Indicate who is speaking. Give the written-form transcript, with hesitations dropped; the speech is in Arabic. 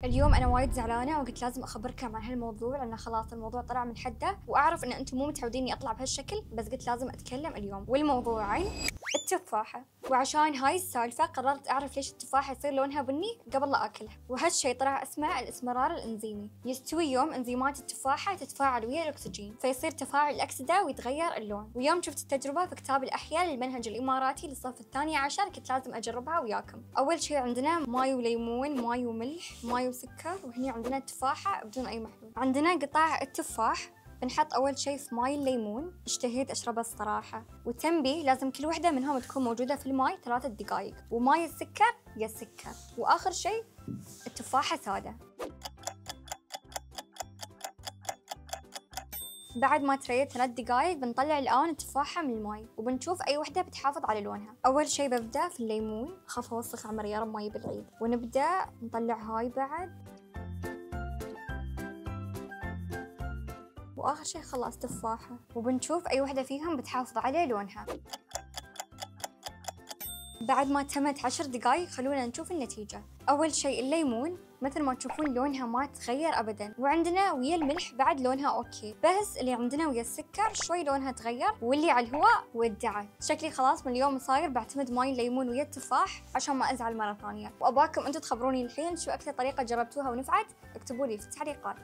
Speaker 1: اليوم انا وايد زعلانه وقلت لازم اخبركم عن هالموضوع لانه خلاص الموضوع طلع من حده، واعرف ان انتم مو متعودين اني اطلع بهالشكل، بس قلت لازم اتكلم اليوم. والموضوع عن التفاحه، وعشان هاي السالفه قررت اعرف ليش التفاحه يصير لونها بني قبل لا اكلها. وهالشي طلع اسمه الاسمرار الانزيمي. يستوي يوم انزيمات التفاحه تتفاعل ويا الاكسجين فيصير تفاعل الاكسده ويتغير اللون. ويوم شفت التجربه في كتاب الاحياء للمنهج الاماراتي للصف الثاني عشر قلت لازم اجربها وياكم. اول شي عندنا ماي وليمون، ماي وملح، ماي وسكر، وهني عندنا تفاحه بدون اي محلول. عندنا قطع التفاح بنحط أول شي في ماي الليمون، اشتهيت أشربه الصراحة. والتنبيه لازم كل وحدة منهم تكون موجودة في الماي 3 دقايق، وماي السكر يا السكر. وآخر شي التفاحة سادة. بعد ما تريت 3 دقايق بنطلع الآن التفاحة من الماي وبنشوف أي وحدة بتحافظ على لونها. أول شي ببدأ في الليمون، أخاف أوسخ عمر يا رب ما يجيب العيد. ونبدأ نطلع هاي بعد، وآخر شي خلاص تفاحة، وبنشوف أي وحدة فيهم بتحافظ على لونها. بعد ما تمت 10 دقايق خلونا نشوف النتيجة. أول شي الليمون مثل ما تشوفون لونها ما تغير أبدا، وعندنا ويا الملح بعد لونها أوكي، بس اللي عندنا ويا السكر شوي لونها تغير، واللي على الهواء ودعت. شكلي خلاص من اليوم صاير بعتمد ماي الليمون ويا التفاح عشان ما أزعل مرة ثانية. وأباكم أنتم تخبروني الحين شو أكثر طريقة جربتوها ونفعت، اكتبوا لي في التعليقات.